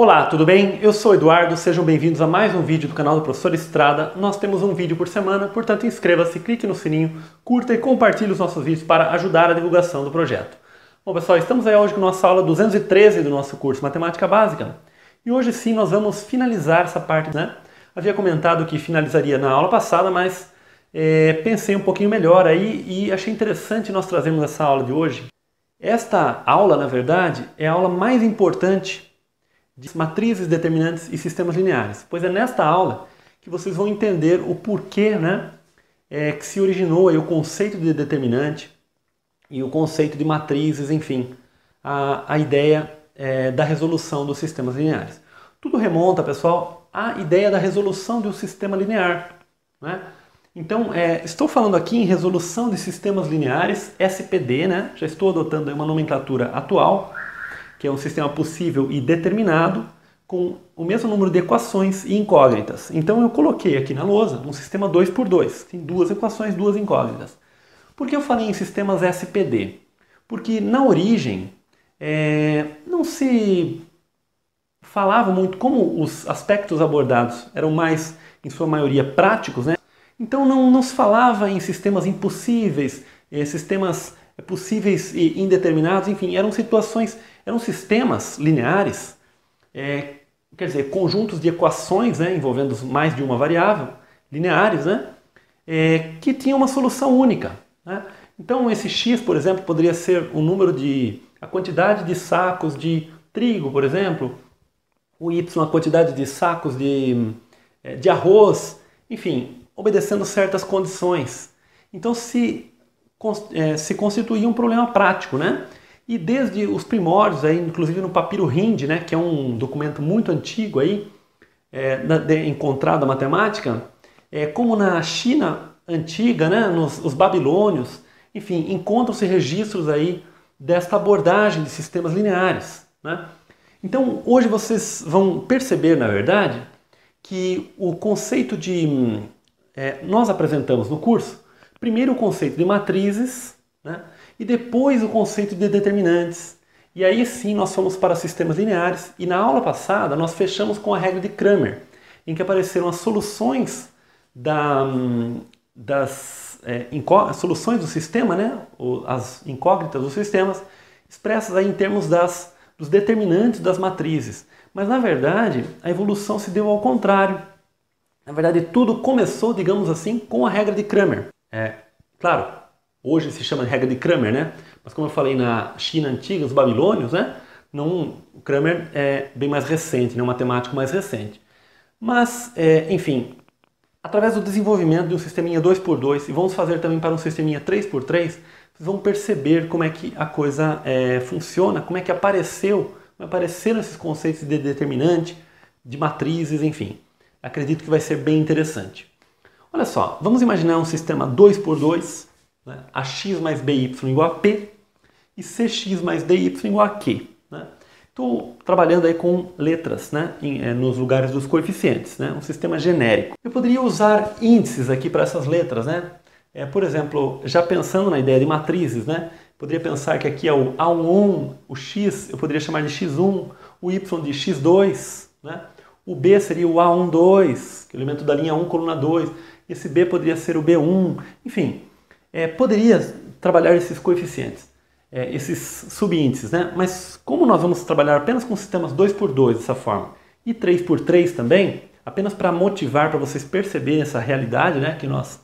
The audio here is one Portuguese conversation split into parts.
Olá, tudo bem? Eu sou o Eduardo, sejam bem-vindos a mais um vídeo do canal do Professor Estrada. Nós temos um vídeo por semana, portanto inscreva-se, clique no sininho, curta e compartilhe os nossos vídeos para ajudar a divulgação do projeto. Bom pessoal, estamos aí hoje com a nossa aula 213 do nosso curso Matemática Básica e hoje sim nós vamos finalizar essa parte, né? Havia comentado que finalizaria na aula passada, mas pensei um pouquinho melhor aí e achei interessante nós trazermos essa aula de hoje. Esta aula, na verdade, é a aula mais importante de matrizes, determinantes e sistemas lineares, pois é nesta aula que vocês vão entender o porquê, né, que se originou aí o conceito de determinante e o conceito de matrizes, enfim, a ideia da resolução dos sistemas lineares. Tudo remonta, pessoal, à ideia da resolução de um sistema linear, né? Então, estou falando aqui em resolução de sistemas lineares, SPD, né? Já estou adotando uma nomenclatura atual, que é um sistema possível e determinado, com o mesmo número de equações e incógnitas. Então eu coloquei aqui na lousa um sistema 2x2, tem duas equações, duas incógnitas. Por que eu falei em sistemas SPD? Porque na origem não se falava muito, como os aspectos abordados eram mais, em sua maioria, práticos, né? Então não se falava em sistemas impossíveis, sistemas possíveis e indeterminados, enfim, eram sistemas lineares, quer dizer, conjuntos de equações, né, envolvendo mais de uma variável, lineares, né, que tinham uma solução única, né? Então esse x, por exemplo, poderia ser a quantidade de sacos de trigo, por exemplo, o y, a quantidade de sacos de arroz, enfim, obedecendo certas condições. Então se constituía um problema prático, né? E desde os primórdios, aí, inclusive no papiro Hind, né, que é um documento muito antigo aí, encontrado na matemática, como na China antiga, né, os babilônios, enfim, encontram-se registros aí desta abordagem de sistemas lineares, né? Então hoje vocês vão perceber, na verdade, que o conceito nós apresentamos no curso, primeiro o conceito de matrizes, né? E depois o conceito de determinantes. E aí sim nós fomos para sistemas lineares e na aula passada nós fechamos com a regra de Cramer, em que apareceram as soluções soluções do sistema, né? As incógnitas dos sistemas, expressas aí em termos dos determinantes das matrizes. Mas na verdade a evolução se deu ao contrário. Na verdade tudo começou, digamos assim, com a regra de Cramer. Claro, hoje se chama de regra de Cramer, né? Mas como eu falei na China antiga, os babilônios, né? O Cramer é bem mais recente, né? Um matemático mais recente. Mas, enfim, através do desenvolvimento de um sisteminha 2x2, e vamos fazer também para um sisteminha 3x3, vocês vão perceber como é que a coisa funciona, como é que apareceram esses conceitos de determinante, de matrizes, enfim. Acredito que vai ser bem interessante. Olha só, vamos imaginar um sistema 2x2, né? Ax mais by igual a P e Cx mais dy igual a Q. Né? Estou trabalhando aí com letras, né? Nos lugares dos coeficientes, né? Um sistema genérico. Eu poderia usar índices aqui para essas letras, né? Por exemplo, já pensando na ideia de matrizes, né? Poderia pensar que aqui é o A11, o x eu poderia chamar de x1, o y de x2, né? O B seria o A12, que é o elemento da linha 1, coluna 2. Esse B poderia ser o B1, enfim, poderia trabalhar esses coeficientes, esses subíndices, né? Mas como nós vamos trabalhar apenas com sistemas 2x2 dessa forma e 3x3 também, apenas para motivar, para vocês perceberem essa realidade, né, que nós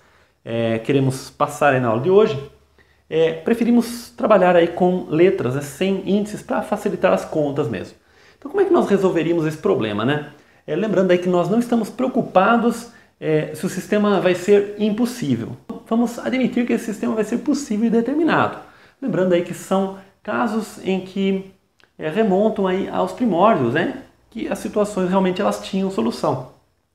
queremos passar aí na aula de hoje, preferimos trabalhar aí com letras, né, sem índices, para facilitar as contas mesmo. Então como é que nós resolveríamos esse problema, né? Lembrando aí que nós não estamos preocupados se o sistema vai ser impossível. Vamos admitir que esse sistema vai ser possível e determinado. Lembrando aí que são casos em que remontam aí aos primórdios, né? Que as situações realmente elas tinham solução.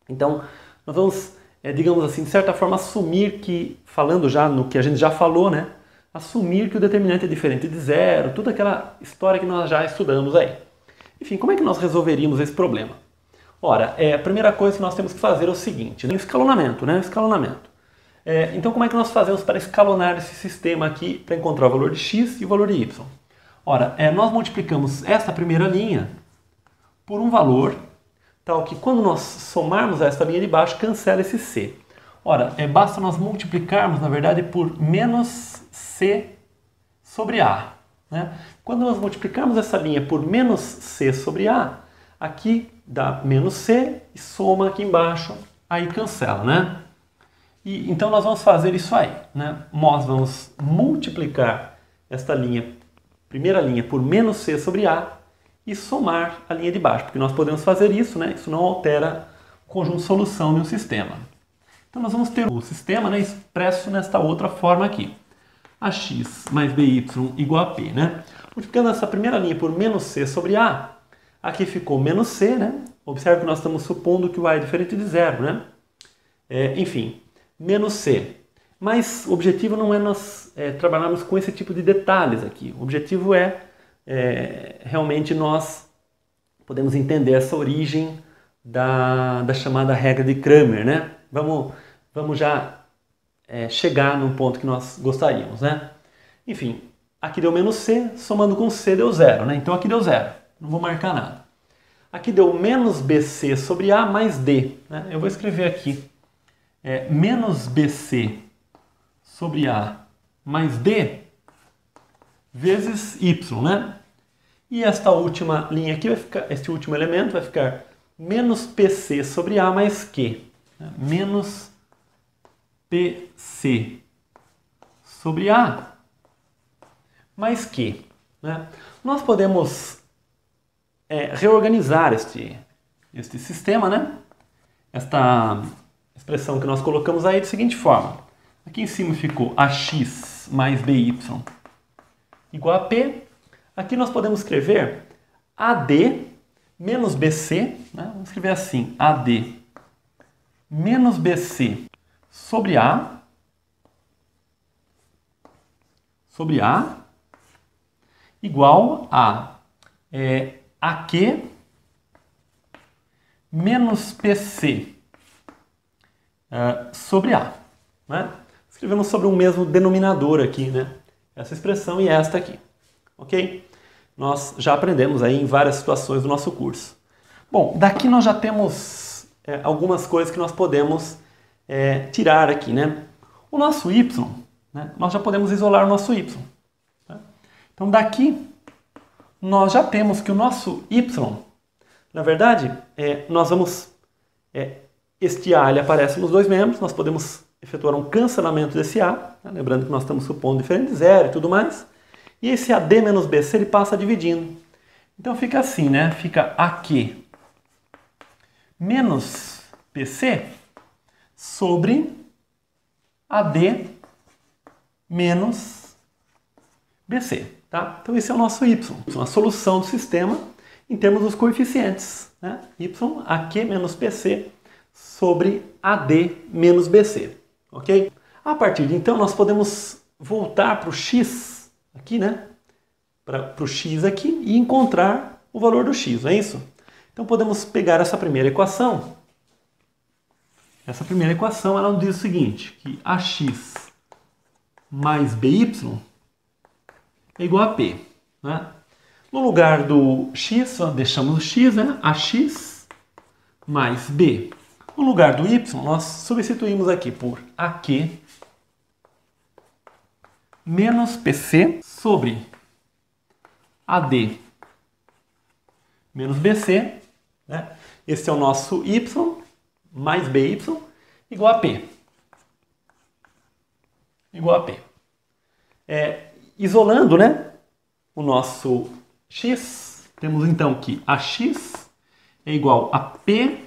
Então, nós vamos, digamos assim, de certa forma, assumir que, falando já no que a gente já falou, né? Assumir que o determinante é diferente de zero, toda aquela história que nós já estudamos aí. Enfim, como é que nós resolveríamos esse problema? Ora, a primeira coisa que nós temos que fazer é o seguinte, né? O escalonamento, né? O escalonamento. Então, como é que nós fazemos para escalonar esse sistema aqui para encontrar o valor de x e o valor de y? Ora, nós multiplicamos esta primeira linha por um valor tal que quando nós somarmos esta linha de baixo, cancela esse C. Ora, basta nós multiplicarmos, na verdade, por menos C sobre A. Né? Quando nós multiplicarmos essa linha por menos C sobre A, aqui dá menos C e soma aqui embaixo, aí cancela, né? E, então nós vamos fazer isso aí, né? Nós vamos multiplicar esta linha, primeira linha, por menos C sobre A e somar a linha de baixo, porque nós podemos fazer isso, né? Isso não altera o conjunto de solução de um sistema. Então nós vamos ter o sistema, né, expresso nesta outra forma aqui. AX mais BY igual a P, né? Multiplicando essa primeira linha por menos C sobre A, aqui ficou menos C, né? Observe que nós estamos supondo que o A é diferente de zero, né? Enfim, menos C. Mas o objetivo não é nós trabalharmos com esse tipo de detalhes aqui. O objetivo realmente nós podemos entender essa origem da chamada regra de Cramer, né? Vamos já chegar num ponto que nós gostaríamos, né? Enfim, aqui deu menos C, somando com C deu zero, né? Então aqui deu zero, não vou marcar nada. Aqui deu menos BC sobre A mais D, né? Eu vou escrever aqui menos BC sobre A mais D vezes Y, né? E esta última linha aqui vai ficar, este último elemento vai ficar menos PC sobre A mais Q, né? Menos PC sobre A mais Q, né? Nós podemos reorganizar este sistema, né? Esta expressão que nós colocamos aí da seguinte forma. Aqui em cima ficou AX mais BY igual a P. Aqui nós podemos escrever AD menos BC, né? Vamos escrever assim, AD menos BC sobre A igual a AQ menos PC sobre A, né? Escrevemos sobre um mesmo denominador aqui, né? Essa expressão e esta aqui, ok? Nós já aprendemos aí em várias situações do nosso curso. Bom, daqui nós já temos algumas coisas que nós podemos tirar aqui, né? O nosso y, né? Nós já podemos isolar o nosso y. Tá? Então daqui nós já temos que o nosso y, na verdade, nós vamos este A ele aparece nos dois membros, nós podemos efetuar um cancelamento desse A, né? Lembrando que nós estamos supondo diferente de zero e tudo mais, e esse AD menos BC ele passa dividindo. Então fica assim, né? Fica AQ menos PC sobre AD menos BC, tá? Então esse é o nosso y, a solução do sistema em termos dos coeficientes, né? Y, AQ menos PC sobre AD menos BC, ok? A partir de então nós podemos voltar para o x aqui, né? Para o x aqui e encontrar o valor do x, não é isso? Então podemos pegar essa primeira equação. Essa primeira equação ela nos diz o seguinte, que AX mais BY é igual a P, né? No lugar do x, deixamos o x, né? AX mais B. No lugar do y, nós substituímos aqui por AQ menos PC sobre AD menos BC, né? Esse é o nosso y mais BY igual a P. Igual a P. Isolando, né, o nosso x, temos então que AX é igual a P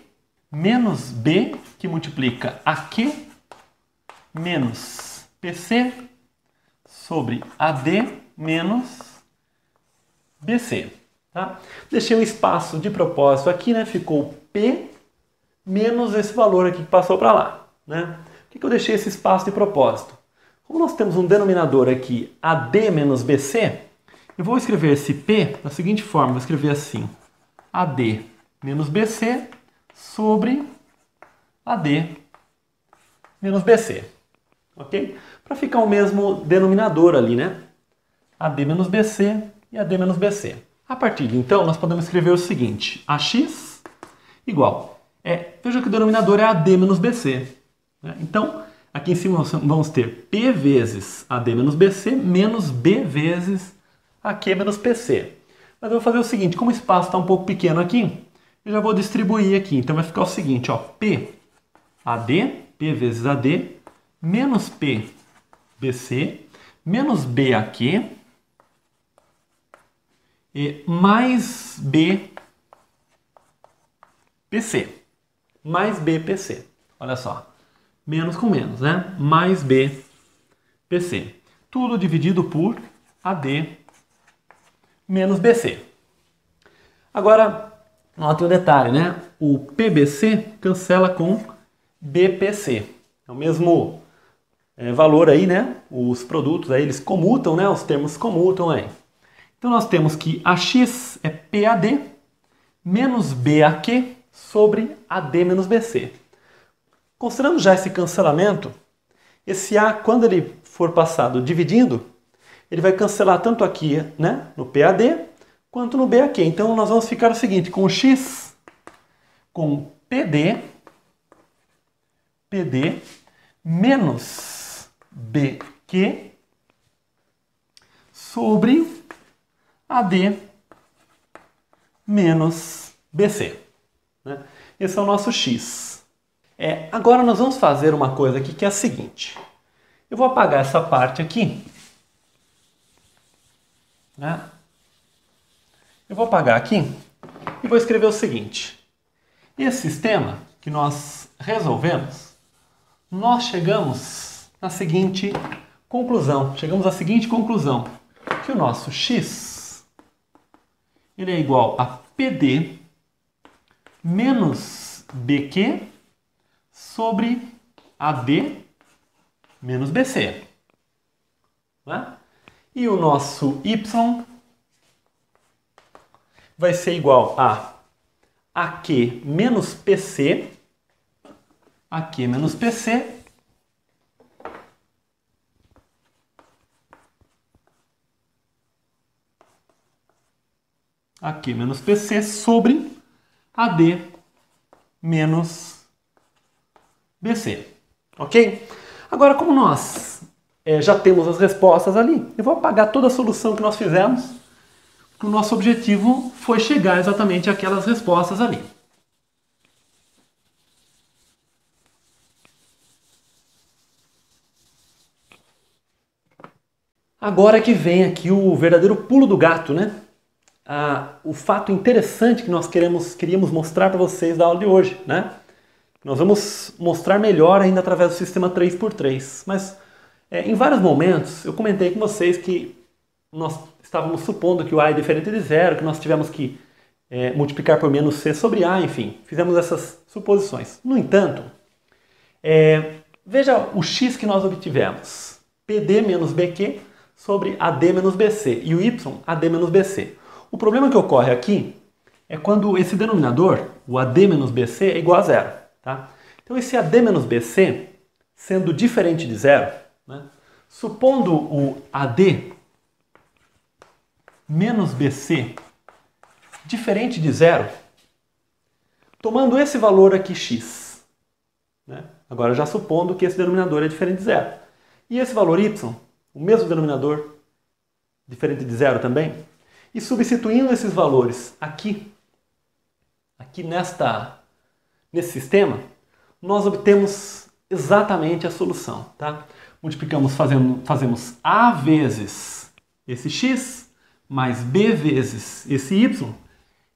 menos B, que multiplica AQ menos PC sobre AD menos BC. Tá? Deixei um espaço de propósito aqui, né? Ficou P menos esse valor aqui que passou para lá. Né? Por que eu deixei esse espaço de propósito? Como nós temos um denominador aqui, AD menos BC, eu vou escrever esse P da seguinte forma, vou escrever assim, AD menos BC sobre AD menos BC, ok? Para ficar o mesmo denominador ali, né? AD menos BC e AD menos BC. A partir de então, nós podemos escrever o seguinte: AX igual. Veja que o denominador é AD menos BC. Né? Então, aqui em cima nós vamos ter P vezes AD menos BC menos B vezes AQ menos PC. Mas eu vou fazer o seguinte, como o espaço está um pouco pequeno aqui, eu já vou distribuir aqui. Então vai ficar o seguinte, ó, P vezes AD, menos P BC, menos B AQ, e mais B PC. Mais B PC. Olha só. Menos com menos, né? Mais B PC. Tudo dividido por AD menos BC. Agora, note um detalhe, né? O PBC cancela com BPC. É o mesmo valor aí, né? Os produtos aí, eles comutam, né? Os termos comutam aí. Então, nós temos que AX é PAD menos BAQ sobre AD menos BC. Considerando já esse cancelamento, esse A, quando ele for passado dividindo, ele vai cancelar tanto aqui, né, no PAD, quanto no BAQ. Então, nós vamos ficar o seguinte, com o X, com PD menos BQ sobre AD menos BC. Né? Esse é o nosso X. Agora nós vamos fazer uma coisa aqui que é a seguinte. Eu vou apagar essa parte aqui. Né? Eu vou apagar aqui e vou escrever o seguinte. Esse sistema que nós resolvemos, nós chegamos na seguinte conclusão. Chegamos à seguinte conclusão. Que o nosso X ele é igual a PD menos BQ sobre AD menos BC. Né? E o nosso Y vai ser igual a AQ menos PC, AQ menos PC, AQ menos PC sobre AD menos BC. Ok? Agora, como nós já temos as respostas ali, eu vou apagar toda a solução que nós fizemos, porque o nosso objetivo foi chegar exatamente àquelas respostas ali. Agora que vem aqui o verdadeiro pulo do gato, né? O fato interessante que nós queríamos mostrar para vocês da aula de hoje, né? Nós vamos mostrar melhor ainda através do sistema 3x3. Mas em vários momentos eu comentei com vocês que nós estávamos supondo que o A é diferente de zero, que nós tivemos que multiplicar por menos C sobre A, enfim, fizemos essas suposições. No entanto, veja o X que nós obtivemos. PD menos BQ sobre AD menos BC e o Y, AD menos BC. O problema que ocorre aqui é quando esse denominador, o AD menos BC, é igual a zero. Tá? Então esse AD menos BC, sendo diferente de zero, né? Supondo o AD menos BC diferente de zero, tomando esse valor aqui x, né? Agora já supondo que esse denominador é diferente de zero, e esse valor y, o mesmo denominador, diferente de zero também, e substituindo esses valores aqui nesse sistema, nós obtemos exatamente a solução. Tá? Multiplicamos, fazemos A vezes esse x, mais B vezes esse y,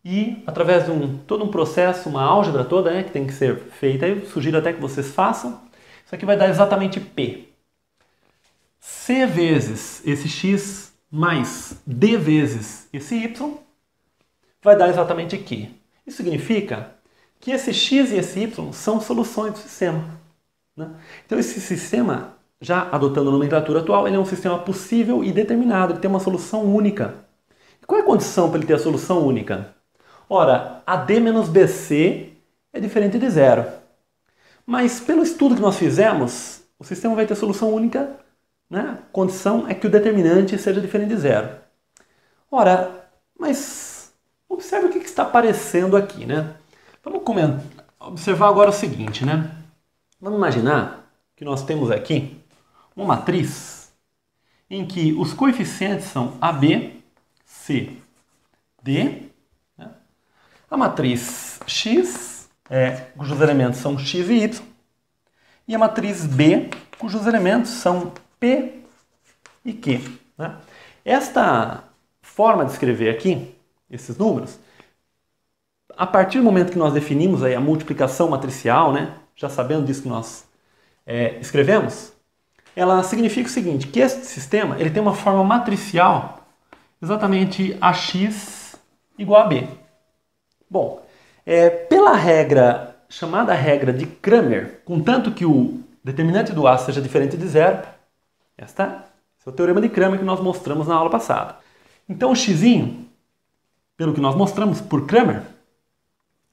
e através de todo um processo, uma álgebra toda, né, que tem que ser feita, eu sugiro até que vocês façam, isso aqui vai dar exatamente P. C vezes esse x mais D vezes esse y vai dar exatamente Q. Isso significa que esse x e esse y são soluções do sistema. Né? Então esse sistema, já adotando a nomenclatura atual, ele é um sistema possível e determinado, ele tem uma solução única. E qual é a condição para ele ter a solução única? Ora, AD menos BC é diferente de zero. Mas pelo estudo que nós fizemos, o sistema vai ter solução única, né? A condição é que o determinante seja diferente de zero. Ora, Mas observe o que está aparecendo aqui, né? Vamos observar agora o seguinte, né? Vamos imaginar que nós temos aqui uma matriz em que os coeficientes são AB, C, D. Né? A matriz X, cujos elementos são X e Y. E a matriz B, cujos elementos são P e Q. Né? Esta forma de escrever aqui, esses números, a partir do momento que nós definimos aí a multiplicação matricial, né, já sabendo disso que nós escrevemos, ela significa o seguinte, que este sistema ele tem uma forma matricial exatamente AX igual a B. Bom, pela regra chamada regra de Cramer, contanto que o determinante do A seja diferente de zero, esse é o teorema de Cramer que nós mostramos na aula passada. Então o x, pelo que nós mostramos por Cramer,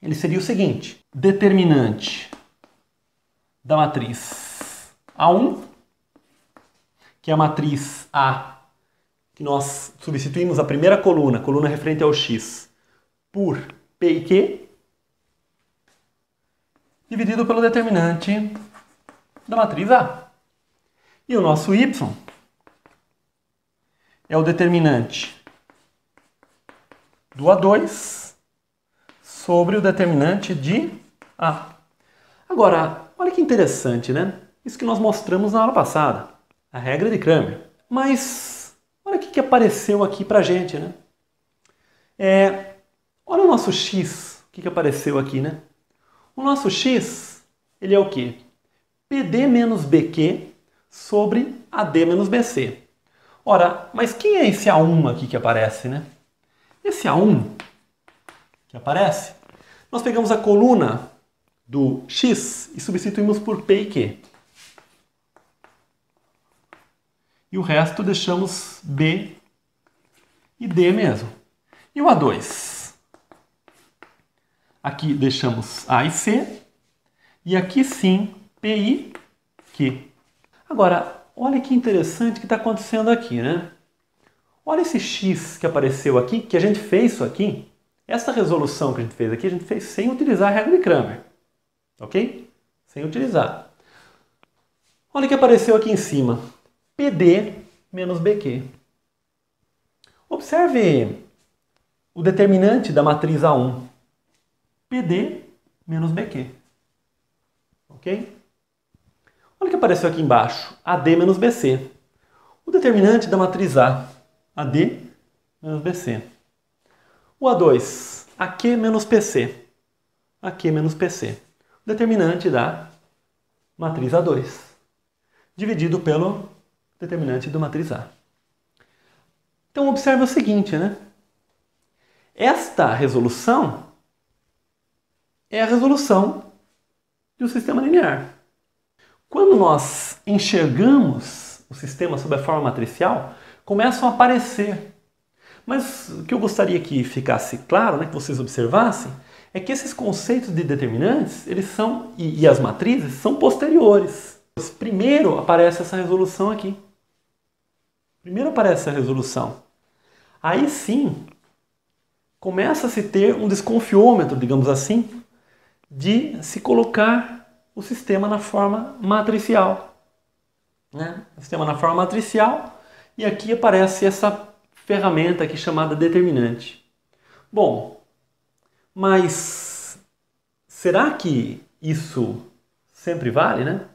ele seria o seguinte, determinante da matriz A1, que é a matriz A, que nós substituímos a primeira coluna referente ao x, por P e Q, dividido pelo determinante da matriz A. E o nosso y é o determinante do A2 sobre o determinante de A. Agora, olha que interessante, né? Isso que nós mostramos na aula passada, a regra de Cramer. Mas olha o que apareceu aqui pra gente, né? Olha o nosso x, o que apareceu aqui, né? O nosso x, ele é o quê? PD menos BQ sobre AD menos BC. Ora, mas quem é esse A1 aqui que aparece, né? Esse A1 que aparece, nós pegamos a coluna do x e substituímos por P e Q. E o resto deixamos B e D mesmo. E o A2? Aqui deixamos A e C. E aqui sim, P e Q. Agora, olha que interessante que está acontecendo aqui, né? Olha esse x que apareceu aqui, que a gente fez isso aqui. Essa resolução que a gente fez aqui, a gente fez sem utilizar a regra de Cramer. Ok? Sem utilizar. Olha o que apareceu aqui em cima. PD menos BQ. Observe o determinante da matriz A1. PD menos BQ. Ok? Olha o que apareceu aqui embaixo. AD menos BC. O determinante da matriz A. AD menos BC. O A2. AQ menos PC. AQ menos PC. O determinante da matriz A2. Dividido pelo determinante da matriz A. Então observe o seguinte, né? Esta resolução é a resolução de um sistema linear. Quando nós enxergamos o sistema sob a forma matricial, começam a aparecer. Mas o que eu gostaria que ficasse claro, né, que vocês observassem, é que esses conceitos de determinantes, eles são, e as matrizes, são posteriores. Primeiro aparece essa resolução aqui. Primeiro aparece essa resolução. Aí sim, começa a se ter um desconfiômetro, digamos assim, de se colocar o sistema na forma matricial. Né? O sistema na forma matricial, e aqui aparece essa ferramenta aqui chamada determinante. Bom, mas será que isso sempre vale, né?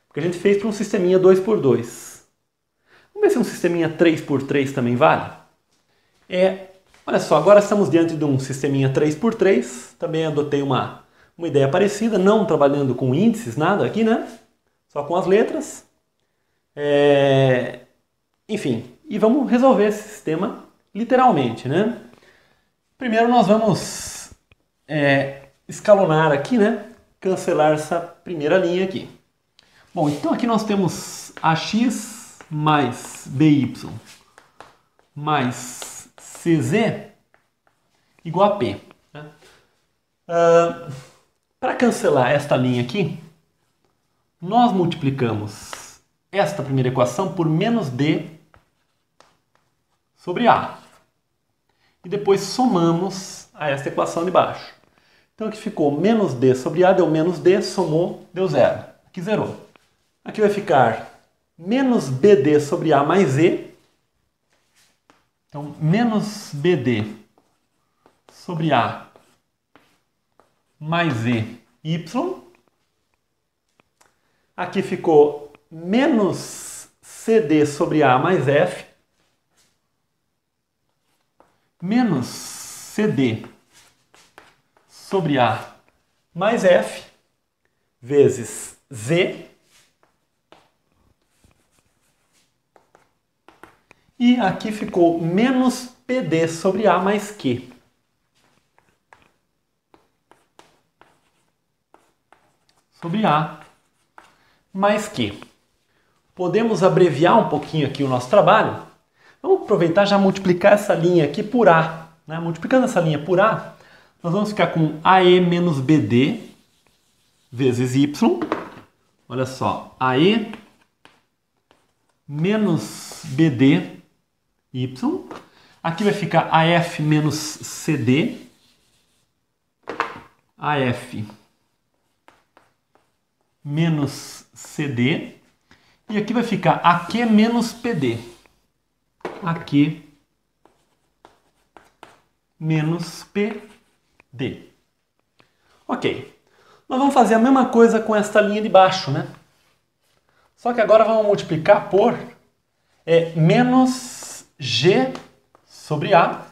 Porque a gente fez para um sisteminha 2x2. Vamos ver se um sisteminha 3x3 também vale? Olha só, agora estamos diante de um sisteminha 3x3. Também adotei uma ideia parecida, não trabalhando com índices, nada aqui, né? Só com as letras. Enfim, e vamos resolver esse sistema literalmente, né? Primeiro nós vamos escalonar aqui, né? Cancelar essa primeira linha aqui. Bom, então aqui nós temos AX mais BY mais CZ igual a P. Né? Para cancelar esta linha aqui, nós multiplicamos esta primeira equação por menos D sobre A. e depois somamos a esta equação de baixo. Então aqui ficou menos d sobre a, deu menos d, somou, deu zero. Aqui zerou. Aqui vai ficar menos bd sobre a mais e. Então, menos bd sobre a mais e, y. Aqui ficou menos cd sobre a mais f. Menos cd sobre a mais f vezes z. E aqui ficou menos pd sobre a mais q. Sobre a mais q. Podemos abreviar um pouquinho aqui o nosso trabalho. Vamos aproveitar e já multiplicar essa linha aqui por a. Né? Multiplicando essa linha por a, nós vamos ficar com ae menos bd vezes y. Olha só, ae menos bd y. Aqui vai ficar AF menos CD. AF menos CD. E aqui vai ficar AQ menos PD. AQ menos PD. Ok. Nós vamos fazer a mesma coisa com esta linha de baixo, né? Só que agora vamos multiplicar por menos G sobre A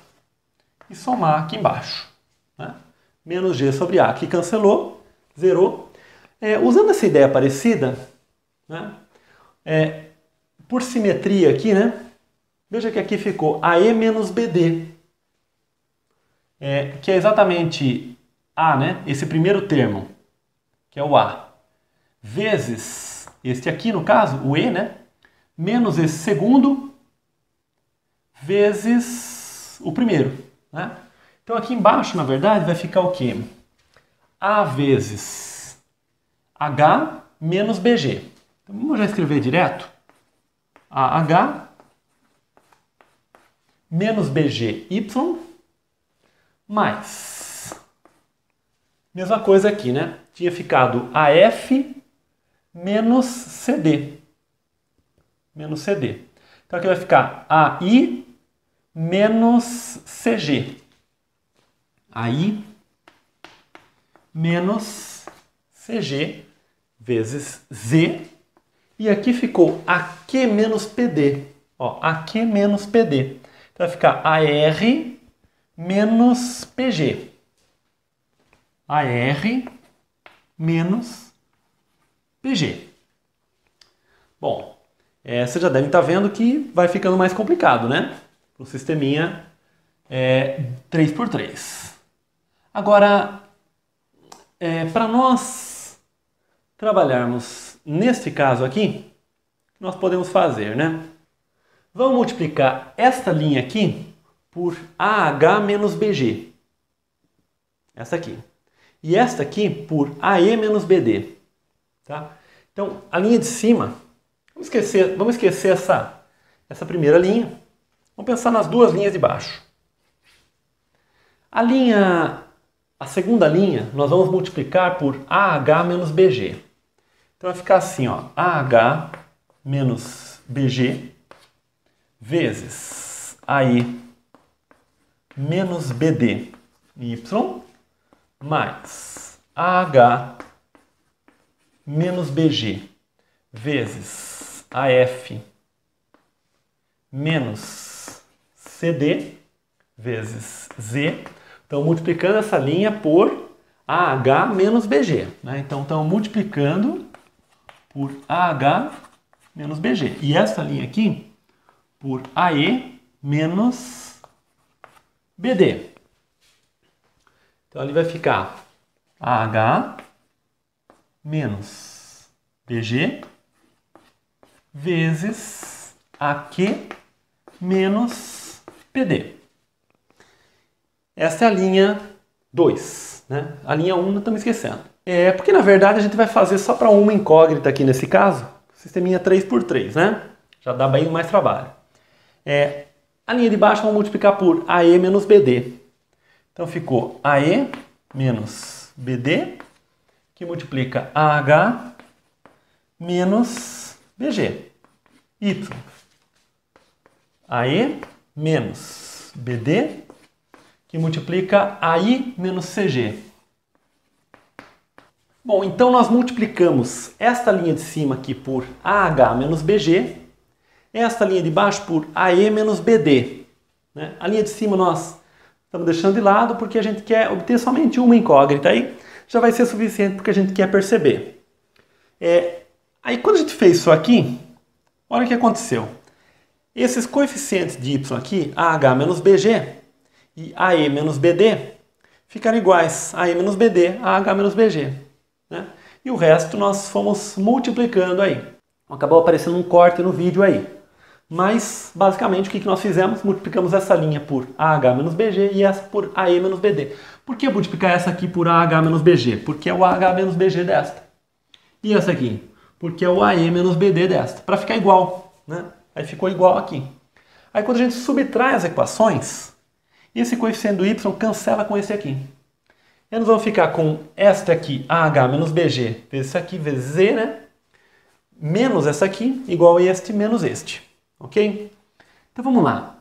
e somar aqui embaixo. Né? Menos G sobre A. Aqui cancelou, zerou. Usando essa ideia parecida, né? Por simetria aqui, né? Veja que aqui ficou AE menos BD. Que é exatamente A, né? Esse primeiro termo, que é o A, vezes este aqui, no caso, o E, né? Menos esse segundo, vezes o primeiro, né? Então aqui embaixo, na verdade, vai ficar o quê? A vezes H menos BG. Então vamos já escrever direto. AH menos BG Y mais. Mesma coisa aqui, né? Tinha ficado AF menos CD. Menos CD. Então aqui vai ficar AI menos CG. AI menos CG vezes Z. E aqui ficou AQ menos PD. Ó, AQ menos PD. Então vai ficar AR menos PG. AR menos PG. Bom, vocês já devem estar vendo que vai ficando mais complicado, né? O sisteminha 3x3. Agora, para nós trabalharmos neste caso aqui, nós podemos fazer, né? Vamos multiplicar esta linha aqui por AH menos BG. Essa aqui. E esta aqui por AE menos BD. Tá? Então, a linha de cima, vamos esquecer essa primeira linha. Vamos pensar nas duas linhas de baixo. A segunda linha, nós vamos multiplicar por AH menos BG. Então vai ficar assim, ó, AH menos BG vezes AE menos BD Y mais AH menos BG vezes AF menos CD vezes Z. Então, multiplicando essa linha por AH menos BG. Né? Então, estamos multiplicando por AH menos BG. E essa linha aqui por AE menos BD. Então, ali vai ficar AH menos BG vezes AQ menos PD. Essa é a linha 2, né? A linha 1 não estamos esquecendo. Porque na verdade a gente vai fazer só para uma incógnita aqui nesse caso, sisteminha 3x3, né? Já dá bem mais trabalho. A linha de baixo vamos multiplicar por AE menos BD. Então ficou AE menos BD, que multiplica AH menos BG. Y. AE menos BD, que multiplica AI menos CG. Bom, então nós multiplicamos esta linha de cima aqui por AH menos BG, esta linha de baixo por AE menos BD. Né? A linha de cima nós estamos deixando de lado porque a gente quer obter somente uma incógnita aí, já vai ser suficiente porque a gente quer perceber. Aí quando a gente fez isso aqui, olha o que aconteceu. Esses coeficientes de y aqui, AH menos BG e AE menos BD, ficaram iguais a AE menos BD a AH menos BG. Né? E o resto nós fomos multiplicando aí. Acabou aparecendo um corte no vídeo aí. Mas, basicamente, o que nós fizemos? Multiplicamos essa linha por AH menos BG e essa por AE menos BD. Por que multiplicar essa aqui por AH menos BG? Porque é o AH menos BG desta. E essa aqui? Porque é o AE menos BD desta. Para ficar igual. Né? Aí ficou igual aqui. Aí quando a gente subtrai as equações, esse coeficiente do y cancela com esse aqui. E nós vamos ficar com esta aqui, AH menos BG, vezes isso aqui, vezes Z, né? Menos essa aqui, igual a este, menos este. Ok? Então vamos lá.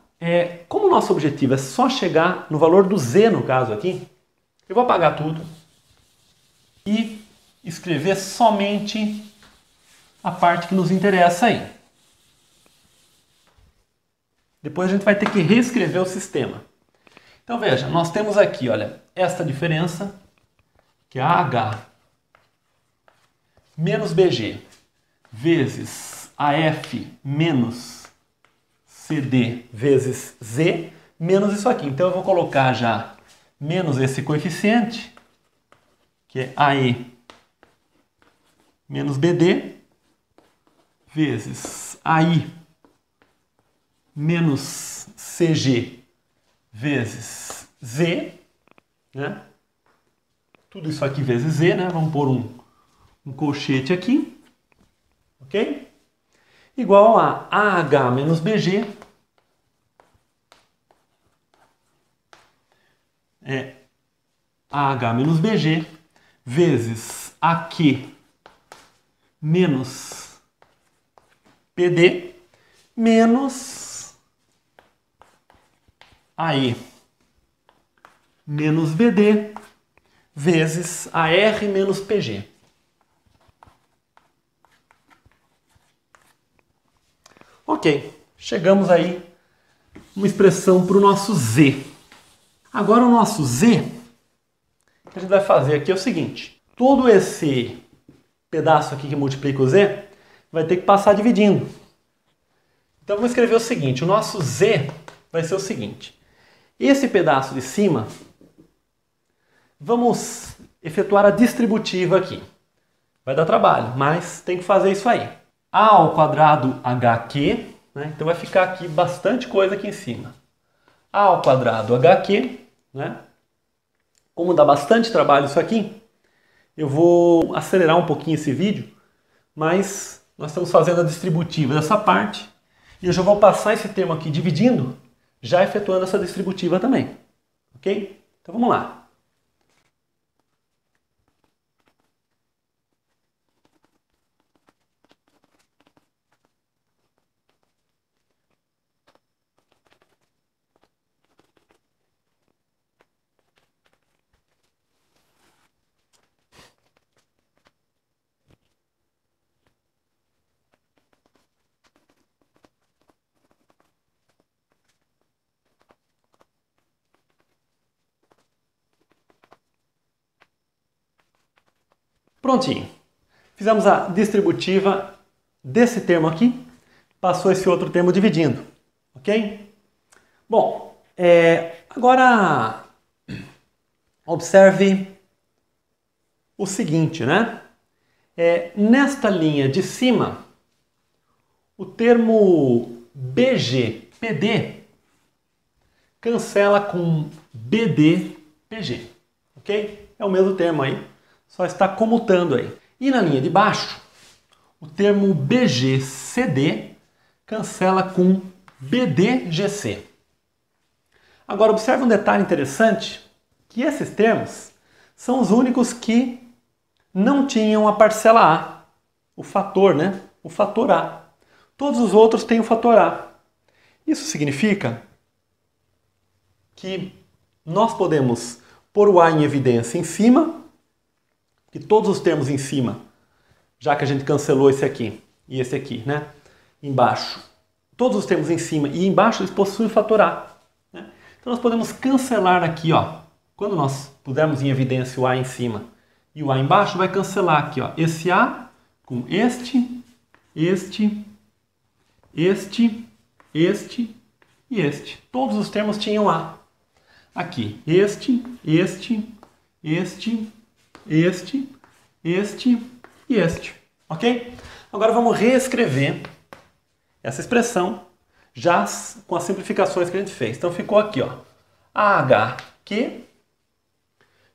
Como o nosso objetivo é só chegar no valor do Z, no caso aqui, eu vou apagar tudo e escrever somente a parte que nos interessa aí. Depois a gente vai ter que reescrever o sistema. Então veja, nós temos aqui, olha, esta diferença, que é AH menos BG, vezes AF menos CD vezes Z, menos isso aqui. Então eu vou colocar já menos esse coeficiente, que é AE menos BD, vezes AI menos CG vezes Z, né? Tudo isso aqui vezes Z, né? Vamos pôr um colchete aqui, ok? Igual a AH menos BG AH menos BG vezes AQ menos PD menos AE menos BD vezes AR menos PG. Ok, chegamos aí uma expressão para o nosso Z. Agora o nosso Z, o que a gente vai fazer aqui é o seguinte. Todo esse pedaço aqui que multiplica o Z vai ter que passar dividindo. Então vamos escrever o seguinte, o nosso Z vai ser o seguinte. Esse pedaço de cima, vamos efetuar a distributiva aqui. Vai dar trabalho, mas tem que fazer isso aí. A ao quadrado HQ, né? Então vai ficar aqui bastante coisa aqui em cima. A ao quadrado HQ, né? Como dá bastante trabalho isso aqui, eu vou acelerar um pouquinho esse vídeo, mas nós estamos fazendo a distributiva dessa parte e eu já vou passar esse termo aqui dividindo, já efetuando essa distributiva também. Ok? Então vamos lá. Prontinho. Fizemos a distributiva desse termo aqui, passou esse outro termo dividindo, ok? Bom, agora observe o seguinte, né? Nesta linha de cima, o termo BG-PD cancela com BD-PG, ok? É o mesmo termo aí. Só está comutando aí. E na linha de baixo, o termo BGCD cancela com BDGC. Agora, observe um detalhe interessante, que esses termos são os únicos que não tinham a parcela A, o fator, né? O fator A. Todos os outros têm o fator A. Isso significa que nós podemos pôr o A em evidência em cima, que todos os termos em cima, já que a gente cancelou esse aqui e esse aqui, né? Embaixo. Todos os termos em cima e embaixo eles possuem o fator A. Né? Então nós podemos cancelar aqui, ó. Quando nós pusermos em evidência o A em cima e o A embaixo, vai cancelar aqui, ó, esse A com este e este. Todos os termos tinham A. Aqui, este e este. Ok? Agora vamos reescrever essa expressão já com as simplificações que a gente fez. Então ficou aqui, ó, AHQ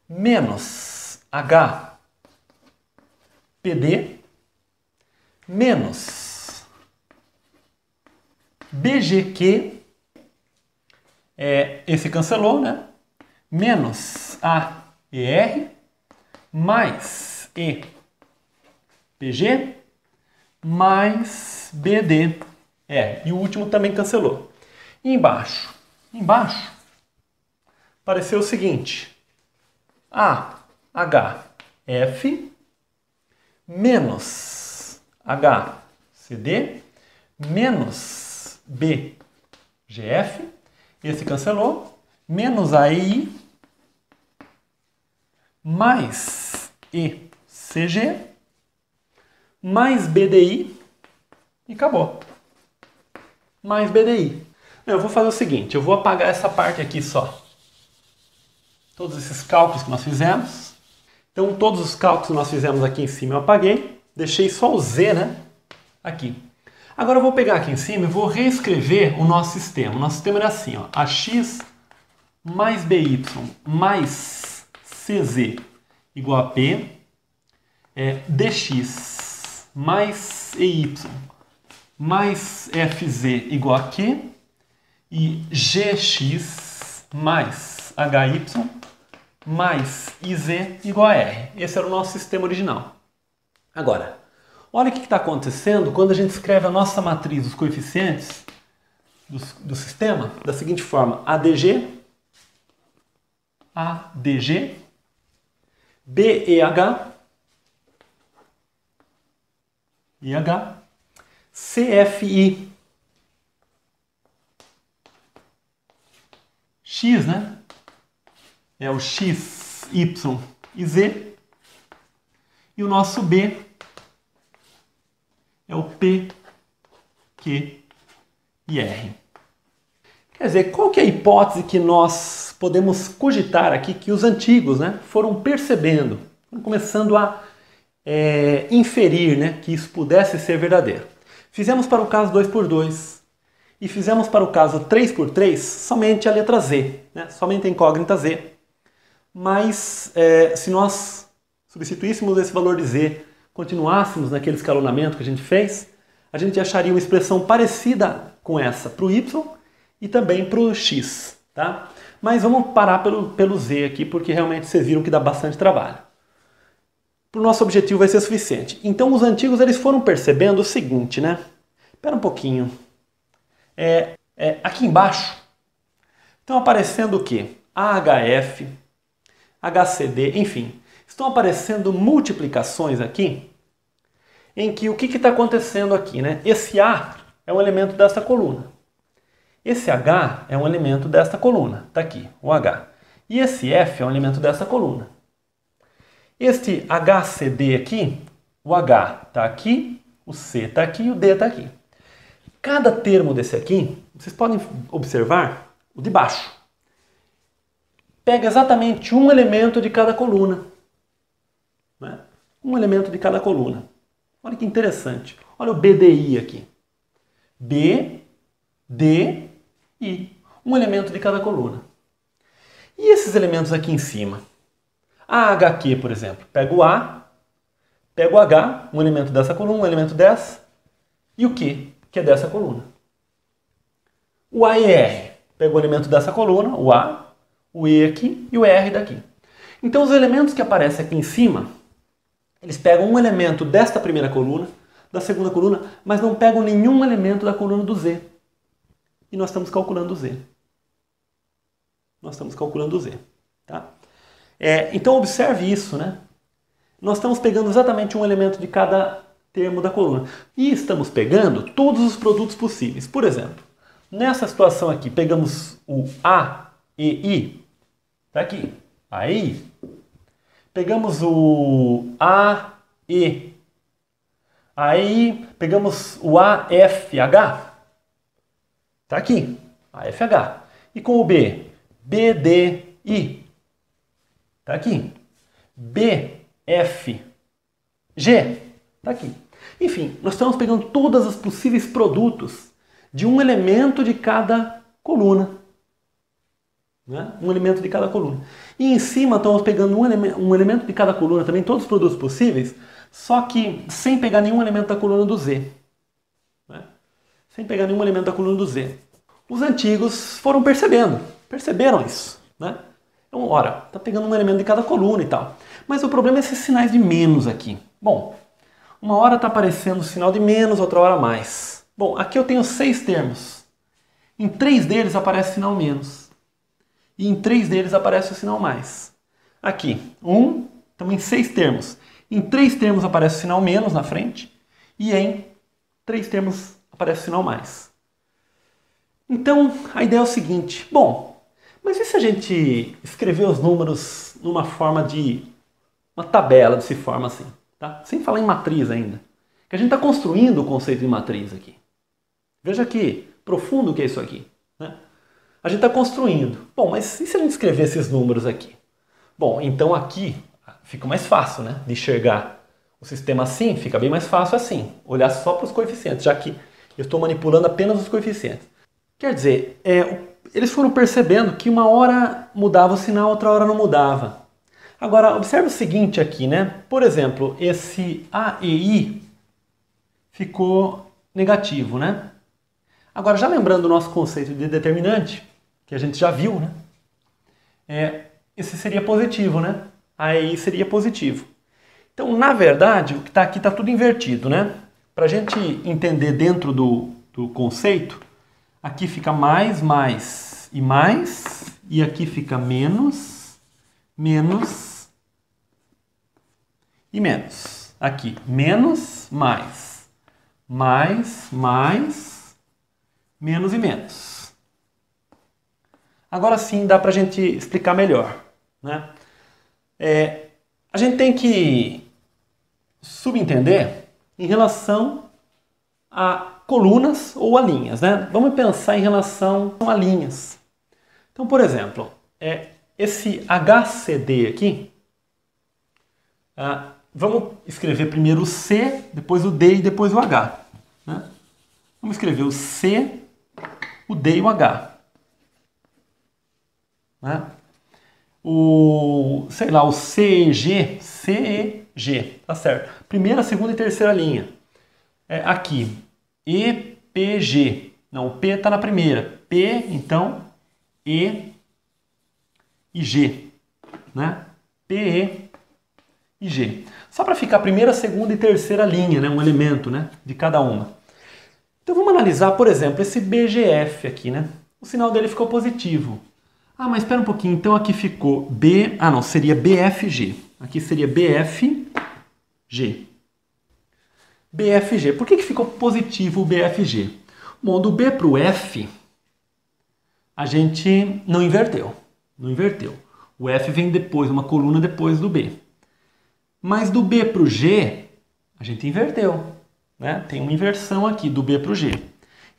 menos HPD menos BGQ, esse cancelou, né? Menos AER mais EPG mais BD. E o último também cancelou. E embaixo apareceu o seguinte: AHF menos HCD menos BGF, esse cancelou, menos AEI mais ECG mais BDI e acabou. Mais BDI. Eu vou fazer o seguinte, eu vou apagar essa parte aqui só. Todos esses cálculos que nós fizemos. Então, todos os cálculos que nós fizemos aqui em cima eu apaguei. Deixei só o Z, né? Aqui. Agora eu vou pegar aqui em cima e vou reescrever o nosso sistema. O nosso sistema era assim, ó. AX mais BY mais CZ igual a P. DX mais EY mais FZ igual a Q. E GX mais HY mais IZ igual a R. Esse era o nosso sistema original. Agora, olha o que está acontecendo quando a gente escreve a nossa matriz dos coeficientes do sistema da seguinte forma: ADG, BEH, IH, CFI, X, né? É o X, Y e Z. E o nosso B é o P, Q e R. Quer dizer, qual que é a hipótese que nós podemos cogitar aqui que os antigos, né, foram percebendo, foram começando a inferir, né, que isso pudesse ser verdadeiro? Fizemos para o caso 2×2 e fizemos para o caso 3×3 somente a letra Z, né, somente a incógnita Z. Mas se nós substituíssemos esse valor de Z, continuássemos naquele escalonamento que a gente fez, a gente acharia uma expressão parecida com essa para o Y e também para o X. Tá? Mas vamos parar pelo Z aqui, porque realmente vocês viram que dá bastante trabalho. Para o nosso objetivo vai ser suficiente. Então os antigos eles foram percebendo o seguinte, né? Espera um pouquinho. Aqui embaixo estão aparecendo o quê? AHF, HCD, enfim. Estão aparecendo multiplicações aqui, em que o que está acontecendo aqui, né? Esse A é um elemento desta coluna. Esse H é um elemento desta coluna. Está aqui, o H. E esse F é um elemento dessa coluna. Este HCD aqui, o H está aqui, o C está aqui e o D está aqui. Cada termo desse aqui, vocês podem observar o de baixo. Pega exatamente um elemento de cada coluna. Né? Um elemento de cada coluna. Olha que interessante. Olha o BDI aqui. B, D, I. Um elemento de cada coluna. E esses elementos aqui em cima? A HQ, por exemplo. Pega o A, pega o H, um elemento dessa coluna, um elemento dessa, e o Q, que é dessa coluna. O AER. Pego o elemento dessa coluna, o A, o E aqui e o R daqui. Então os elementos que aparecem aqui em cima, eles pegam um elemento desta primeira coluna, da segunda coluna, mas não pegam nenhum elemento da coluna do Z. E nós estamos calculando o Z. Nós estamos calculando o Z. Tá? Então observe isso, né? Nós estamos pegando exatamente um elemento de cada termo da coluna. E estamos pegando todos os produtos possíveis. Por exemplo, nessa situação aqui, pegamos o A e I. Está aqui. A e I. Pegamos o A e. Aí pegamos o AFH. Está aqui. AFH. E com o B? BDI. Está aqui. BFG. Está aqui. Enfim, nós estamos pegando todos os possíveis produtos de um elemento de cada coluna. Né? Um elemento de cada coluna. E em cima estamos pegando um elemento de cada coluna também, todos os produtos possíveis, só que sem pegar nenhum elemento da coluna do Z. Né? Sem pegar nenhum elemento da coluna do Z. Os antigos foram perceberam isso. Né? Então, ora, está pegando um elemento de cada coluna e tal. Mas o problema é esses sinais de menos aqui. Bom, uma hora está aparecendo o sinal de menos, outra hora mais. Bom, aqui eu tenho 6 termos. Em 3 deles aparece o sinal menos. E em 3 deles aparece o sinal mais. Aqui, estamos em 6 termos. Em 3 termos aparece o sinal menos na frente. E em 3 termos aparece o sinal mais. Então, a ideia é o seguinte. Bom, mas e se a gente escrever os números numa forma de uma tabela dessa forma assim? Tá? Sem falar em matriz ainda. Que a gente está construindo o conceito de matriz aqui. Veja que profundo que é isso aqui. Né? A gente está construindo. Bom, mas e se a gente escrever esses números aqui? Bom, então aqui fica mais fácil, né, de enxergar o sistema assim, fica bem mais fácil assim. Olhar só para os coeficientes, já que eu estou manipulando apenas os coeficientes. Quer dizer, eles foram percebendo que uma hora mudava o sinal, outra hora não mudava. Agora, observe o seguinte aqui, né? Por exemplo, esse A e I ficou negativo, né? Agora, já lembrando o nosso conceito de determinante, que a gente já viu, né? Esse seria positivo, né? A e I seria positivo. Então, na verdade, o que está aqui está tudo invertido, né? Para a gente entender dentro do conceito, aqui fica mais e mais, e aqui fica menos, menos e menos. Aqui, menos, mais, menos e menos. Agora sim dá para a gente explicar melhor. Né? A gente tem que subentender em relação a colunas ou a linhas. Né? Vamos pensar em relação a linhas. Então, por exemplo, esse HCD aqui, vamos escrever primeiro o C, depois o D e depois o H. Né? Vamos escrever o C, o D e o H. Né? O CEG, tá certo. Primeira, segunda e terceira linha. Aqui, EPG. Não, o P está na primeira. P, então, E e G. Né? PE e G. Só para ficar primeira, segunda e terceira linha, né? Um elemento, né? De cada uma. Então vamos analisar, por exemplo, esse BGF aqui, né? O sinal dele ficou positivo. Mas espera um pouquinho, então aqui ficou seria BFG. Aqui seria BFG. BFG. Por que ficou positivo o BFG? Bom, do B para o F, a gente não inverteu. Não inverteu. O F vem depois, uma coluna depois do B. Mas do B para o G, a gente inverteu. Né? Tem uma inversão aqui, do B para o G.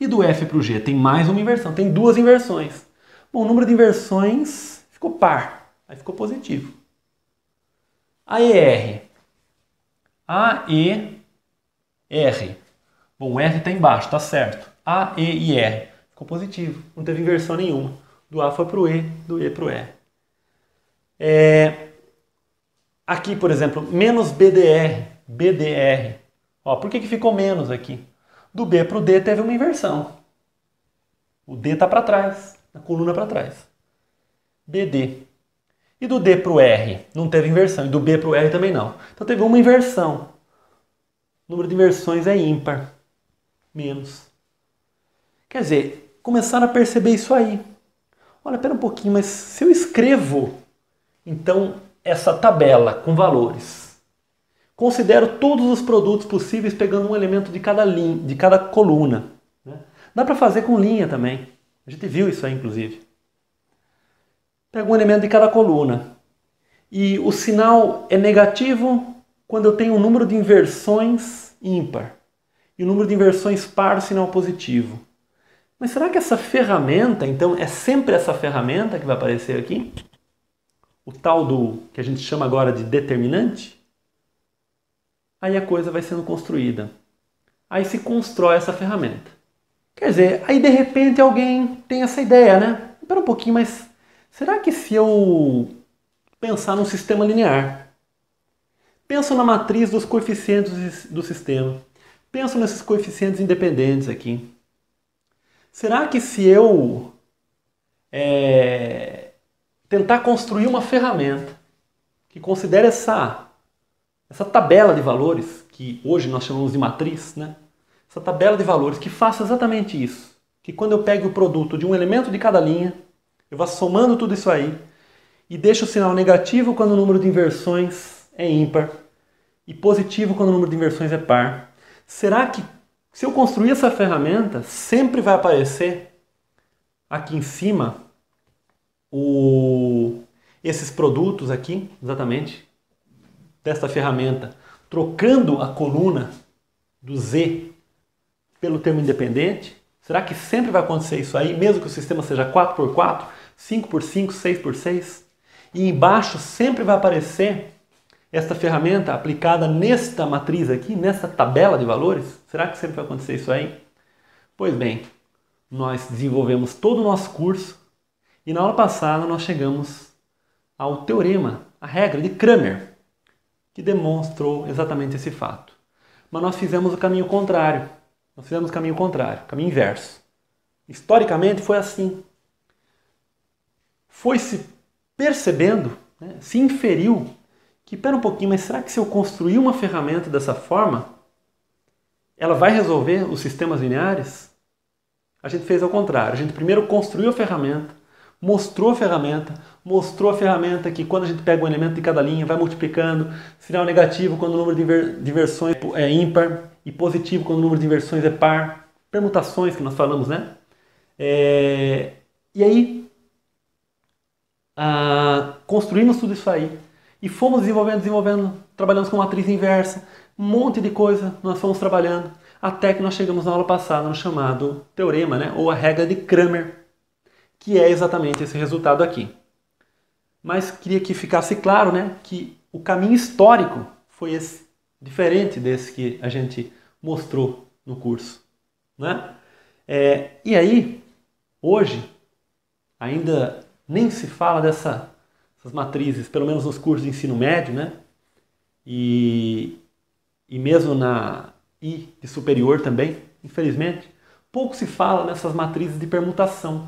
E do F para o G tem mais uma inversão, tem 2 inversões. Bom, o número de inversões ficou par, aí ficou positivo. AER. AER. Bom, o R está embaixo, tá certo. A, E e R. Ficou positivo, não teve inversão nenhuma. Do A foi para o E, do E para o R. Aqui, por exemplo, menos BDR. Ó, por que ficou menos aqui? Do B para o D teve uma inversão. O D está para trás. na coluna para trás. BD. E do D para o R não teve inversão, e do B para o R também não. Então teve uma inversão. O número de inversões é ímpar. Menos. Quer dizer, começaram a perceber isso aí. Olha, pera um pouquinho, mas se eu escrevo, então, essa tabela com valores, considero todos os produtos possíveis pegando um elemento de cada linha, de cada coluna. Né? Dá para fazer com linha também. A gente viu isso aí, inclusive. Pego um elemento de cada coluna. E o sinal é negativo quando eu tenho um número de inversões ímpar. E o número de inversões par, o sinal positivo. Mas será que essa ferramenta, então, é sempre essa ferramenta que vai aparecer aqui? O tal do que a gente chama agora de determinante? Aí a coisa vai sendo construída. Aí se constrói essa ferramenta. Quer dizer, aí de repente alguém tem essa ideia, né? Espera um pouquinho, mas será que se eu pensar num sistema linear, penso na matriz dos coeficientes do sistema, penso nesses coeficientes independentes aqui, será que se eu tentar construir uma ferramenta que considere essa tabela de valores, que hoje nós chamamos de matriz, né? Essa tabela de valores que faça exatamente isso, que quando eu pegue o produto de um elemento de cada linha, eu vá somando tudo isso aí e deixo o sinal negativo quando o número de inversões é ímpar e positivo quando o número de inversões é par. Será que se eu construir essa ferramenta, sempre vai aparecer aqui em cima esses produtos aqui, exatamente, desta ferramenta, trocando a coluna do Z pelo termo independente? Será que sempre vai acontecer isso aí, mesmo que o sistema seja 4x4, 5x5, 6x6? E embaixo sempre vai aparecer esta ferramenta aplicada nesta matriz aqui, nessa tabela de valores? Será que sempre vai acontecer isso aí? Pois bem, nós desenvolvemos todo o nosso curso e na aula passada nós chegamos ao teorema, a regra de Cramer, que demonstrou exatamente esse fato. Mas nós fizemos o caminho contrário. Nós fizemos o caminho contrário, o caminho inverso. Historicamente foi assim. Foi se percebendo, né, se inferiu que, pera um pouquinho, mas será que se eu construir uma ferramenta dessa forma, ela vai resolver os sistemas lineares? A gente fez ao contrário. A gente primeiro construiu a ferramenta, mostrou a ferramenta que quando a gente pega um elemento de cada linha, vai multiplicando, sinal negativo quando o número de inversões é ímpar e positivo quando o número de inversões é par, permutações que nós falamos, né? E aí, construímos tudo isso aí e fomos desenvolvendo, trabalhamos com matriz inversa, um monte de coisa nós fomos trabalhando, até que nós chegamos na aula passada no chamado teorema, né? Ou a regra de Cramer, que é exatamente esse resultado aqui. Mas queria que ficasse claro, né, que o caminho histórico foi esse, diferente desse que a gente mostrou no curso. Né? E aí, hoje, ainda nem se fala dessas matrizes, pelo menos nos cursos de ensino médio, né? E mesmo na I de superior também, infelizmente, pouco se fala nessas matrizes de permutação,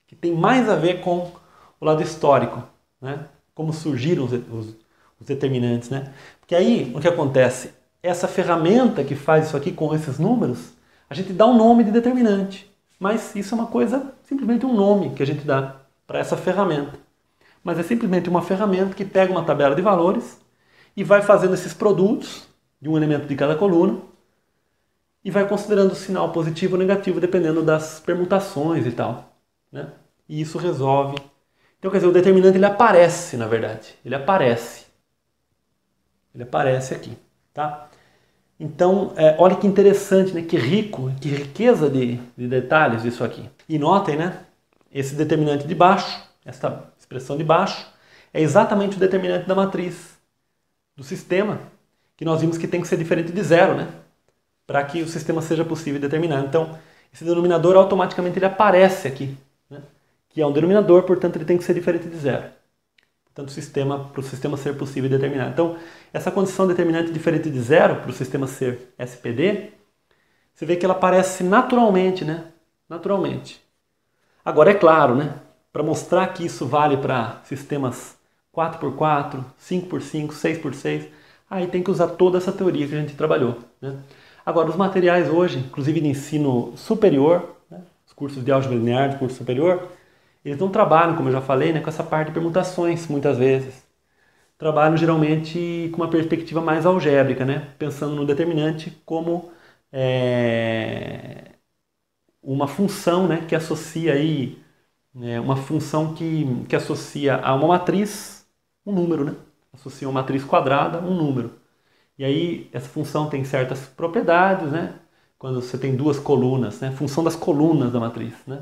que tem mais a ver com o lado histórico, né? Como surgiram os determinantes, né? Porque aí, o que acontece? Essa ferramenta que faz isso aqui com esses números, a gente dá um nome de determinante, mas isso é uma coisa, simplesmente um nome que a gente dá para essa ferramenta. Mas é simplesmente uma ferramenta que pega uma tabela de valores e vai fazendo esses produtos de um elemento de cada coluna e vai considerando o sinal positivo ou negativo dependendo das permutações e tal, né? E isso resolve. Então, quer dizer, o determinante ele aparece, na verdade. Ele aparece. Ele aparece aqui, tá? Então, olha que interessante, né? Que rico, que riqueza de detalhes isso aqui. E notem, né? Esse determinante de baixo, essa expressão de baixo, é exatamente o determinante da matriz do sistema, que nós vimos que tem que ser diferente de zero, né? Para que o sistema seja possível determinar. Então, esse denominador automaticamente ele aparece aqui, né? Que é um denominador, portanto ele tem que ser diferente de zero. Portanto, para o sistema ser possível determinar. Então, essa condição determinante diferente de zero, para o sistema ser SPD, você vê que ela aparece naturalmente, né? Naturalmente. Agora é claro, né? Para mostrar que isso vale para sistemas 4x4, 5x5, 6x6, aí tem que usar toda essa teoria que a gente trabalhou, né? Agora, os materiais hoje, inclusive de ensino superior, né? Os cursos de álgebra linear, de curso superior, eles não trabalham, como eu já falei, né, com essa parte de permutações, muitas vezes. Trabalham geralmente com uma perspectiva mais algébrica, né? Pensando no determinante como uma função, né, que associa aí, uma função que associa a uma matriz um número, né? Associa uma matriz quadrada um número. E aí essa função tem certas propriedades, né? Quando você tem duas colunas, né? Função das colunas da matriz, né?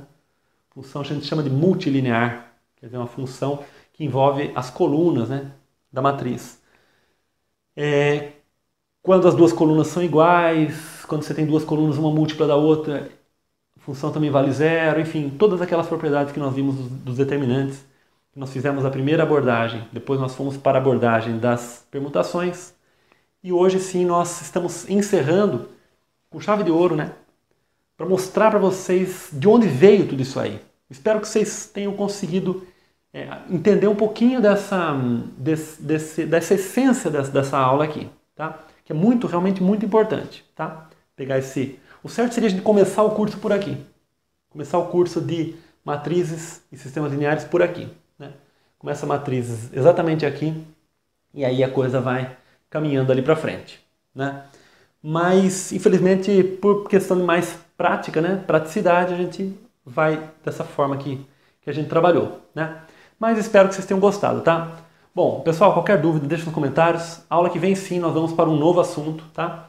Função a gente chama de multilinear, quer dizer, uma função que envolve as colunas, né, da matriz. Quando as duas colunas são iguais, quando você tem duas colunas, uma múltipla da outra, a função também vale zero, enfim, todas aquelas propriedades que nós vimos dos determinantes, que nós fizemos a primeira abordagem, depois nós fomos para a abordagem das permutações, e hoje sim nós estamos encerrando com chave de ouro, né, para mostrar para vocês de onde veio tudo isso aí. Espero que vocês tenham conseguido entender um pouquinho dessa essência dessa aula aqui, tá? Que é realmente muito importante, tá? Pegar o certo seria a gente começar o curso por aqui. Começar o curso de matrizes e sistemas lineares por aqui, né? Começa matrizes exatamente aqui e aí a coisa vai caminhando ali para frente, né? Mas, infelizmente, por questão de mais prática, né, praticidade, a gente vai dessa forma que a gente trabalhou, né? Mas espero que vocês tenham gostado, tá? Bom, pessoal, qualquer dúvida, deixa nos comentários. A aula que vem, sim, nós vamos para um novo assunto, tá?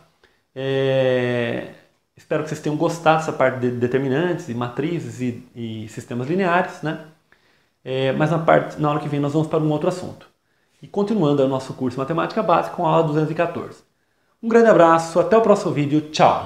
Espero que vocês tenham gostado dessa parte de determinantes, e matrizes e sistemas lineares, né? Mas na aula que vem nós vamos para um outro assunto. E continuando o nosso curso de Matemática Básica com a aula 214. Um grande abraço, até o próximo vídeo, tchau!